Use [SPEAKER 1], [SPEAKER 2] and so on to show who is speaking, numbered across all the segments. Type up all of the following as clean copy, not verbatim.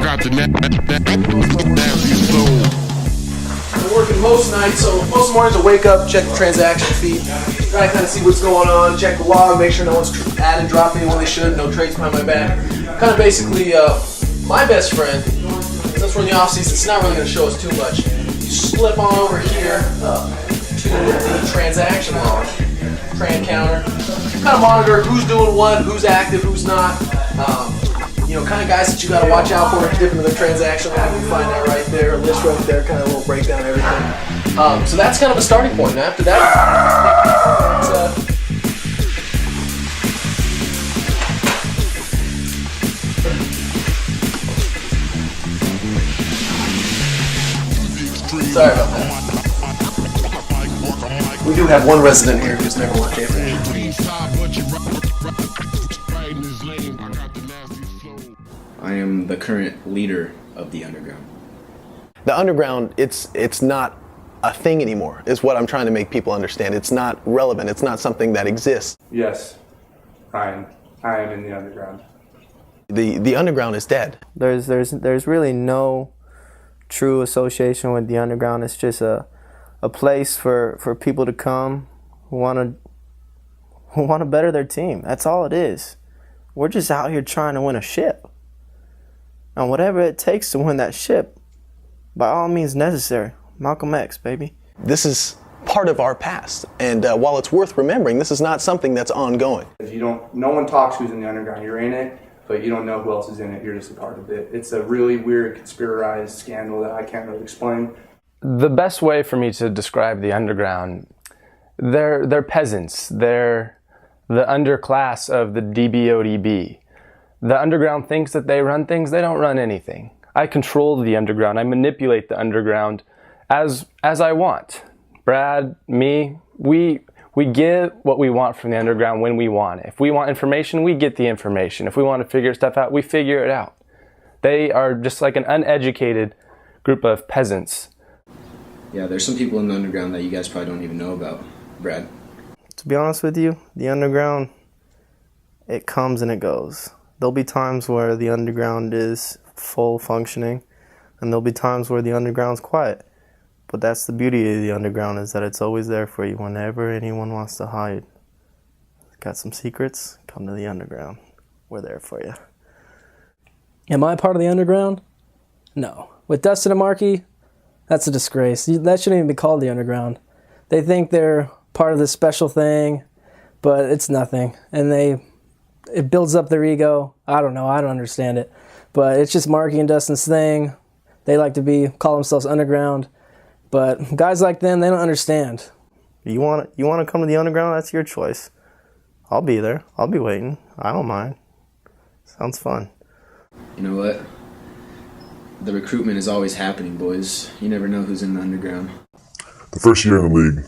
[SPEAKER 1] got the nasty flow.
[SPEAKER 2] I'm working most nights, so most mornings I wake up, check the transaction feed, try to kind of see what's going on, check the log, make sure no one's adding, dropping when they should, no trades behind my back. Kind of basically, my best friend, since we're in the off season, it's not really going to show us too much. You slip on over here to the transaction log, tran counter, kind of monitor who's doing what, who's active, who's not. Kind of guys that you got to watch out for dipping into the transaction log. You find that right there, a list right there, kind of a little breakdown of everything. So that's kind of a starting point. And after that, sorry about that. We do have one resident here who's never won a championship.
[SPEAKER 3] I am the current leader of the underground.
[SPEAKER 4] The underground, it's not a thing anymore, is what I'm trying to make people understand. It's not relevant. It's not something that exists.
[SPEAKER 5] Yes, I am in the underground.
[SPEAKER 4] The underground is dead.
[SPEAKER 6] There's really no true association with the underground. It's just a place for people to come who want to better their team. That's all it is. We're just out here trying to win a ship. And whatever it takes to win that ship, by all means necessary. Malcolm X, baby.
[SPEAKER 4] This is part of our past, and while it's worth remembering, this is not something that's ongoing.
[SPEAKER 5] No one talks who's in the underground. You're in it, but you don't know who else is in it. You're just a part of it. It's a really weird, conspiratized scandal that I can't really explain.
[SPEAKER 7] The best way for me to describe the underground, they're peasants. They're the underclass of the DBODB. The underground thinks that they run things. They don't run anything. I control the underground. I manipulate the underground as I want. Brad, me, we get what we want from the underground when we want it. If we want information, we get the information. If we want to figure stuff out, we figure it out. They are just like an uneducated group of peasants.
[SPEAKER 3] Yeah, there's some people in the underground that you guys probably don't even know about, Brad.
[SPEAKER 6] To be honest with you, the underground, it comes and it goes. There'll be times where the underground is full functioning, and there'll be times where the underground's quiet. But that's the beauty of the underground, is that it's always there for you whenever anyone wants to hide. Got some secrets? Come to the underground. We're there for you.
[SPEAKER 8] Am I part of the underground? No. With Dustin and Markey, that's a disgrace. That shouldn't even be called the underground. They think they're part of this special thing, but it's nothing. And it builds up their ego. I don't know. I don't understand it. But it's just Markey and Dustin's thing. They like to call themselves underground. But guys like them, they don't understand.
[SPEAKER 6] You want to come to the underground? That's your choice. I'll be there. I'll be waiting. I don't mind. Sounds fun.
[SPEAKER 3] You know what? The recruitment is always happening, boys. You never know who's in the underground.
[SPEAKER 9] The first year in the league,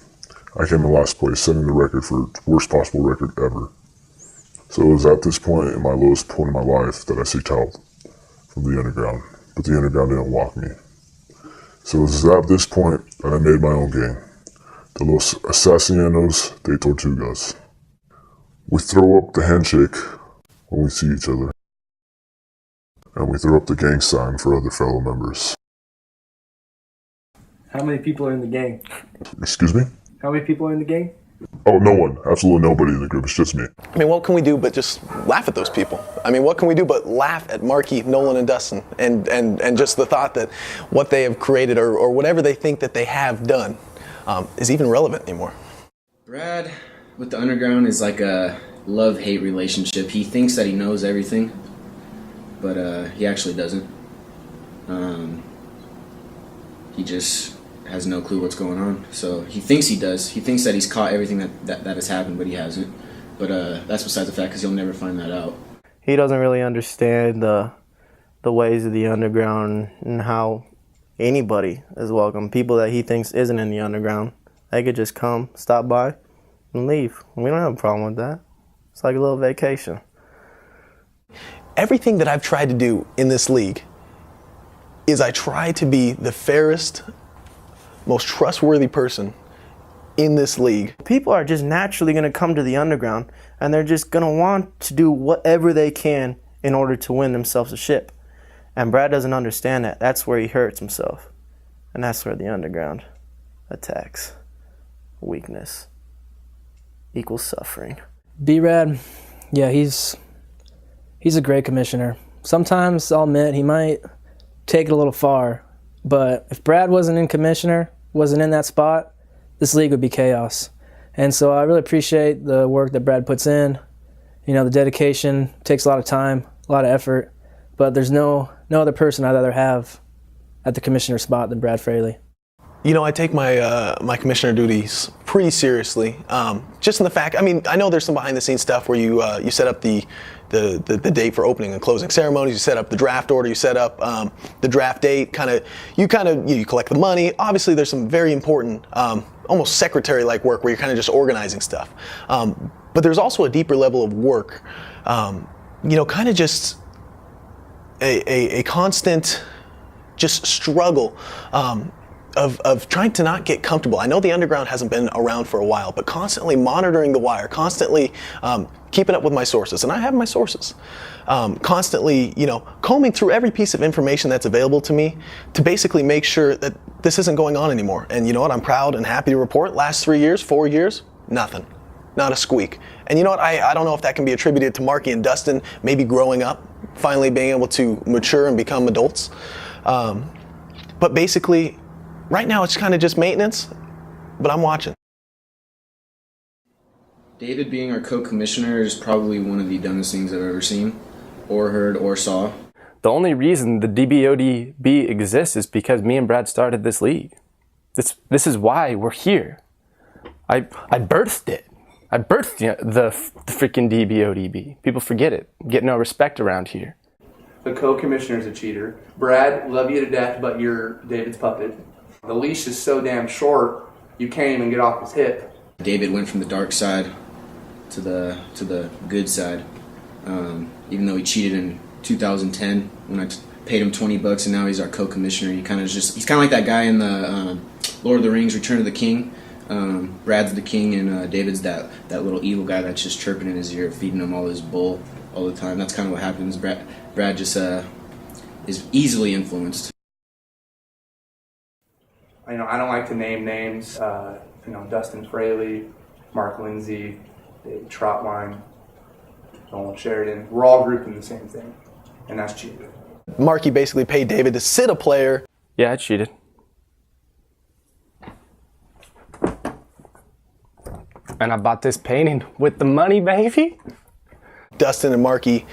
[SPEAKER 9] I came in last place, setting the record for worst possible record ever. So it was at this point, in my lowest point in my life, that I seeked help from the underground. But the underground didn't walk me. So it was at this point that I made my own game. The Los Assassinos de Tortugas. We throw up the handshake when we see each other. And we throw up the gang sign for other fellow members.
[SPEAKER 8] How many people are in the gang?
[SPEAKER 9] Excuse me?
[SPEAKER 8] How many people are in the gang?
[SPEAKER 9] Oh, no one. Absolutely nobody in the group. It's just me.
[SPEAKER 4] I mean, what can we do but just laugh at those people? I mean, what can we do but laugh at Markey, Nolan, and Dustin, and just the thought that what they have created or whatever they think that they have done is even relevant anymore?
[SPEAKER 3] Brad, with the underground, is like a love-hate relationship. He thinks that he knows everything, but he actually doesn't. He just has no clue what's going on. So he thinks he does. He thinks that he's caught everything that has happened, but he hasn't. But that's besides the fact, because he'll never find that out.
[SPEAKER 6] He doesn't really understand the ways of the underground and how anybody is welcome. People that he thinks isn't in the underground, they could just come, stop by, and leave. We don't have a problem with that. It's like a little vacation.
[SPEAKER 4] Everything that I've tried to do in this league is I try to be the fairest, most trustworthy person in this league.
[SPEAKER 6] People are just naturally going to come to the underground, and they're just going to want to do whatever they can in order to win themselves a ship. And Brad doesn't understand that. That's where he hurts himself. And that's where the underground attacks. Weakness equals suffering. B-Rad, yeah, he's a great commissioner. Sometimes I'll admit he might take it a little far, but if Brad wasn't in commissioner, wasn't in that spot, this league would be chaos. And so I really appreciate the work that Brad puts in. You know, the dedication takes a lot of time, a lot of effort, but there's no other person I'd rather have at the commissioner spot than Brad Fraley.
[SPEAKER 4] You know, I take my my commissioner duties pretty seriously. Just in the fact, I mean, I know there's some behind the scenes stuff where you you set up the date for opening and closing ceremonies, you set up the draft order, you set up the draft date, you collect the money. Obviously, there's some very important, almost secretary-like work where you're kind of just organizing stuff. But there's also a deeper level of work, you know, kind of just a constant just struggle of trying to not get comfortable. I know the underground hasn't been around for a while, but constantly monitoring the wire, constantly keeping up with my sources, and I have my sources. Constantly, you know, combing through every piece of information that's available to me to basically make sure that this isn't going on anymore. And you know what? I'm proud and happy to report, last 3 years, 4 years, nothing. Not a squeak. And you know what? I don't know if that can be attributed to Marky and Dustin maybe growing up, finally being able to mature and become adults. But basically, right now it's kind of just maintenance, but I'm watching.
[SPEAKER 3] David being our co-commissioner is probably one of the dumbest things I've ever seen, or heard, or saw.
[SPEAKER 7] The only reason the DBODB exists is because me and Brad started this league. This is why we're here. I birthed it. I birthed the freaking DBODB. People forget it. Get no respect around here.
[SPEAKER 5] The co-commissioner's a cheater. Brad, love you to death, but you're David's puppet. The leash is so damn short, you can't even get off his hip.
[SPEAKER 3] David went from the dark side to the good side. Even though he cheated in 2010 when I paid him $20, and now he's our co-commissioner. He's kind of like that guy in the Lord of the Rings: Return of the King. Brad's the king, and David's that little evil guy that's just chirping in his ear, feeding him all his bull all the time. That's kind of what happens. Brad just is easily influenced.
[SPEAKER 5] You know, I don't like to name names. You know, Dustin Fraley, Mark Lindsay, David Trotwine, Nolan Sheridan. We're all grouped in the same thing, and that's cheating.
[SPEAKER 4] Marky basically paid David to sit a player.
[SPEAKER 7] Yeah, I cheated. And I bought this painting with the money, baby.
[SPEAKER 4] Dustin and Marky,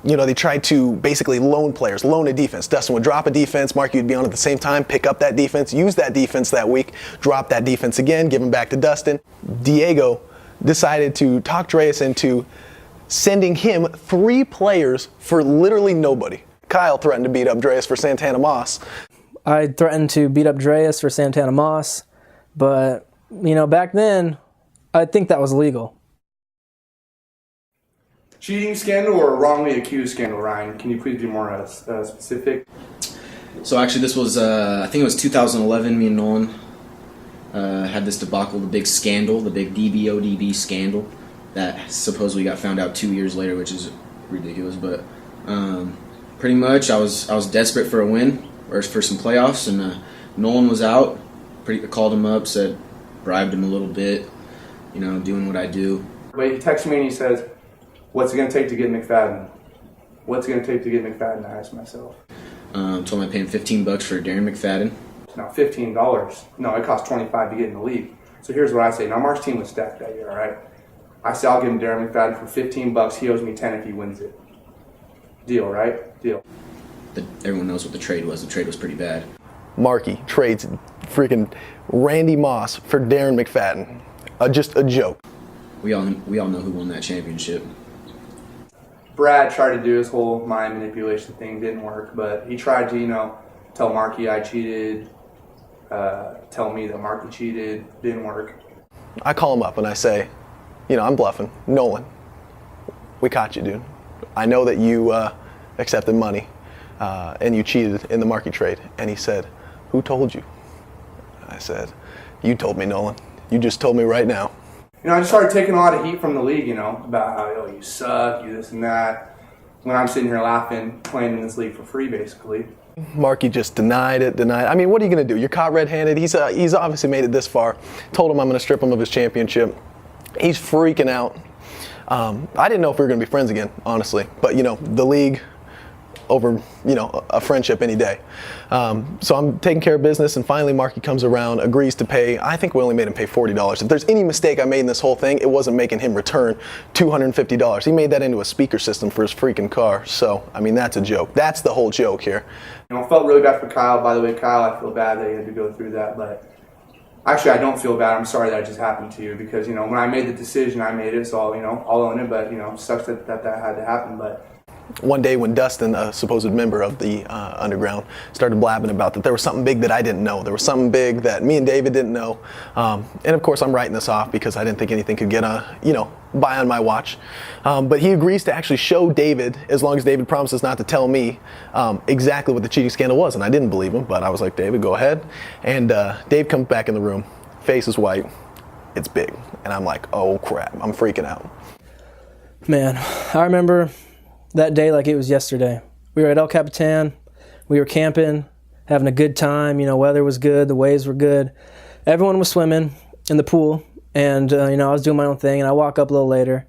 [SPEAKER 4] you know, they tried to basically loan players, loan a defense. Dustin would drop a defense, Marky would be on at the same time, pick up that defense, use that defense that week, drop that defense again, give him back to Dustin. Diego decided to talk Dreas into sending him 3 players for literally nobody. Kyle threatened to beat up Dreas for Santana Moss.
[SPEAKER 8] I threatened to beat up Dreas for Santana Moss, but, you know, back then, I think that was illegal.
[SPEAKER 5] Cheating scandal or wrongly accused scandal, Ryan? Can you please be more specific?
[SPEAKER 3] So actually this was, I think it was 2011, me and Nolan had this debacle, the big scandal, the big DBODB scandal that supposedly got found out 2 years later, which is ridiculous. But pretty much I was desperate for a win, or for some playoffs, and Nolan was out. I called him up, bribed him a little bit, you know, doing what I do.
[SPEAKER 5] But he texts me and he says, "What's it going to take to get McFadden?" What's it going to take to get McFadden? I asked myself.
[SPEAKER 3] Told him I paid him $15 for Darren McFadden.
[SPEAKER 5] Now $15. No, it cost $25 to get in the league. So here's what I say. Now Mark's team was stacked that year, all right? I say I'll give him Darren McFadden for $15. He owes me 10 if he wins it. Deal, right? Deal.
[SPEAKER 3] Everyone knows what the trade was. The trade was pretty bad.
[SPEAKER 4] Marky trades freaking Randy Moss for Darren McFadden. Just a joke.
[SPEAKER 3] We all know who won that championship.
[SPEAKER 5] Brad tried to do his whole mind manipulation thing, didn't work, but he tried to, you know, tell Marky I cheated, tell me that Marky cheated, didn't work.
[SPEAKER 4] I call him up and I say, you know, I'm bluffing. Nolan, we caught you, dude. I know that you accepted money and you cheated in the Marky trade. And he said, who told you? I said, you told me, Nolan. You just told me right now.
[SPEAKER 5] You know, I just started taking a lot of heat from the league, you know, about how, oh, you suck, you this and that. when I'm sitting here laughing, playing in this league for free, basically.
[SPEAKER 4] Marky just denied it. I mean, what are you going to do? You're caught red-handed. He's obviously made it this far. Told him I'm going to strip him of his championship. He's freaking out. I didn't know if we were going to be friends again, honestly. But, you know, the league over, you know, a friendship any day. So I'm taking care of business, and finally Marky comes around, agrees to pay. I think we only made him pay $40. If there's any mistake I made in this whole thing, it wasn't making him return $250. He made that into a speaker system for his freaking car. So, I mean, that's a joke. That's the whole joke here.
[SPEAKER 5] You know, I felt really bad for Kyle. By the way, Kyle, I feel bad that you had to go through that, but actually I don't feel bad. I'm sorry that it just happened to you because, you know, when I made the decision, I made it, so, you know, I'll own it, but, you know, it sucks that had to happen, but.
[SPEAKER 4] One day when Dustin, a supposed member of the Underground, started blabbing about that there was something big that I didn't know. There was something big that me and David didn't know. And of course I'm writing this off because I didn't think anything could get by on my watch. But he agrees to actually show David, as long as David promises not to tell me exactly what the cheating scandal was. And I didn't believe him, but I was like, David, go ahead. And Dave comes back in the room, face is white, it's big. And I'm like, oh crap, I'm freaking out.
[SPEAKER 8] Man, I remember that day like it was yesterday. We were at El Capitan, we were camping, having a good time, you know, weather was good, the waves were good. Everyone was swimming in the pool, and, you know, I was doing my own thing, and I walk up a little later,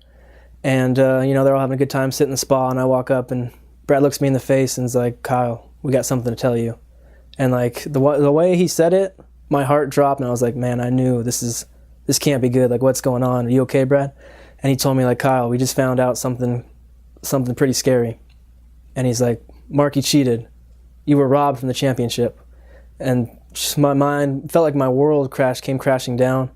[SPEAKER 8] and, you know, they're all having a good time sitting in the spa, and I walk up, and Brad looks me in the face and is like, Kyle, we got something to tell you. And, like, the way he said it, my heart dropped, and I was like, man, I knew this can't be good. Like, what's going on? Are you okay, Brad? And he told me, like, Kyle, we just found out something pretty scary. And he's like, Marky cheated. You were robbed from the championship. And just my mind felt like my world came crashing down.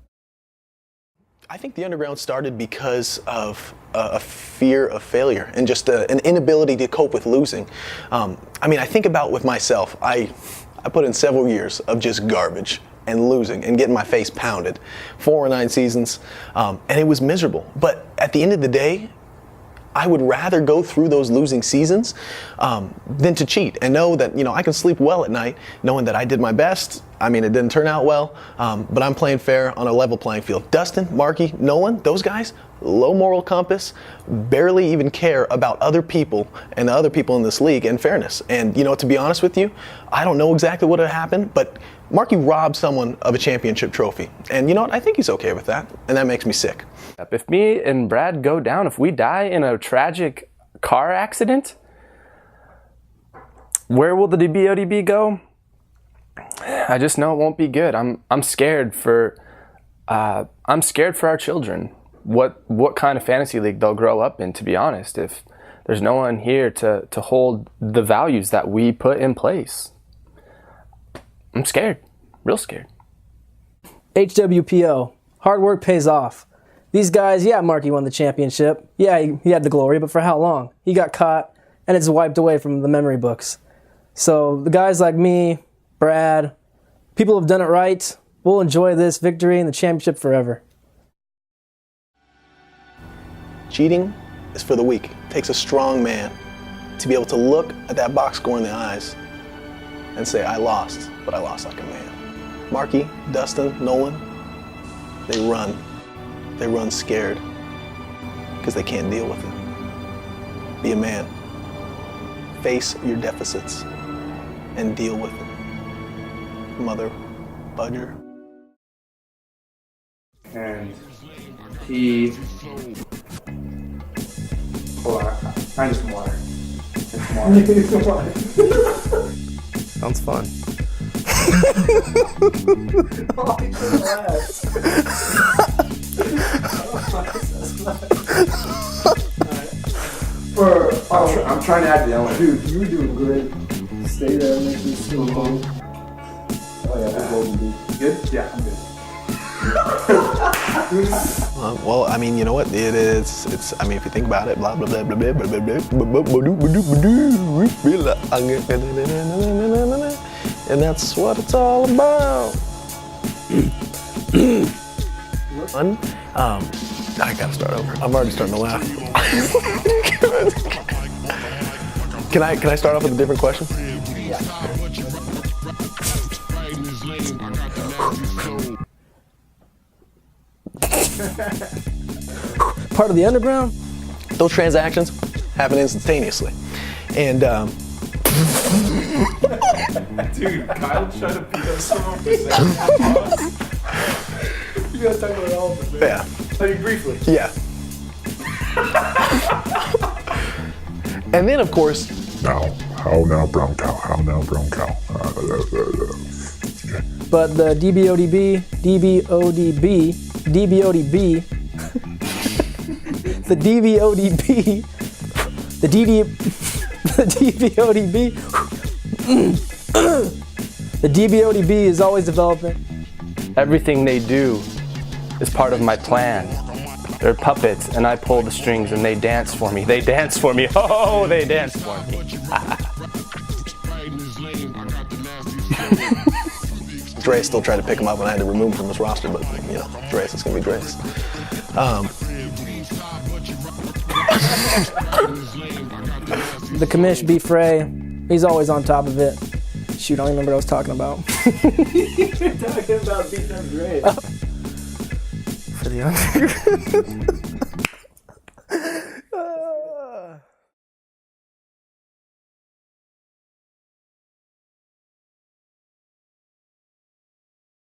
[SPEAKER 4] I think the Underground started because of a fear of failure and just an inability to cope with losing. I mean, I think about with myself, I put in several years of just garbage and losing and getting my face pounded. 4 or 9 seasons, and it was miserable. But at the end of the day, I would rather go through those losing seasons than to cheat and know that, you know, I can sleep well at night knowing that I did my best. I mean, it didn't turn out well, but I'm playing fair on a level playing field. Dustin, Marky, Nolan, those guys, low moral compass, barely even care about other people and the other people in this league and fairness. And, you know, to be honest with you, I don't know exactly what happened, but Marky robbed someone of a championship trophy. And you know what? I think he's okay with that, and that makes me sick.
[SPEAKER 7] If me and Brad go down, if we die in a tragic car accident, where will the DBODB go? I just know it won't be good. I'm scared for our children. What kind of fantasy league they'll grow up in, to be honest, if there's no one here to hold the values that we put in place. I'm scared, real scared.
[SPEAKER 8] HWPO, hard work pays off. These guys, yeah, Marky won the championship. Yeah, he had the glory, but for how long? He got caught, and it's wiped away from the memory books. So the guys like me, Brad, people who have done it right, we'll enjoy this victory and the championship forever.
[SPEAKER 4] Cheating is for the weak. It takes a strong man to be able to look at that box score in the eyes and say, I lost, but I lost like a man. Marky, Dustin, Nolan, they run. They run scared because they can't deal with it. Be a man. Face your deficits and deal with it. Mother budger.
[SPEAKER 5] And he... Hold on, I need some water.
[SPEAKER 6] Sounds fun.
[SPEAKER 5] I'm trying to add the element.
[SPEAKER 10] Dude, you're doing great. Stay there, make this still home. Oh yeah, that's golden, dude.
[SPEAKER 5] Good? Yeah, I'm good.
[SPEAKER 4] Well, I mean, you know what? It is. It's. I mean, if you think about it, blah blah blah blah blah blah blah blah blah, and that's what it's all about. Fun. I gotta start over. I'm already starting to laugh. Can I start off with a different question?
[SPEAKER 8] Yeah. Part of the Underground?
[SPEAKER 4] Those transactions, happen instantaneously. And
[SPEAKER 10] Dude, Kyle tried to beat up someone for saying that. You gotta talk about all of it, man.
[SPEAKER 4] yeah,
[SPEAKER 10] Tell you briefly.
[SPEAKER 4] yeah. And then, of course,
[SPEAKER 9] Now, how now, brown cow? How now, brown cow?
[SPEAKER 8] But the DBODB, the DBODB, the DBODB is always developing.
[SPEAKER 7] Everything they do is part of my plan. They're puppets, and I pull the strings, and they dance for me. They dance for me. Oh, they dance for me.
[SPEAKER 4] Dre still tried to pick him up and I had to remove him from his roster, but you know, Dre's, it's gonna be Dre's.
[SPEAKER 8] The commish B Frey, he's always on top of it. Shoot, I don't remember what I was talking about.
[SPEAKER 10] You're talking about beating up Dre.
[SPEAKER 8] For the under.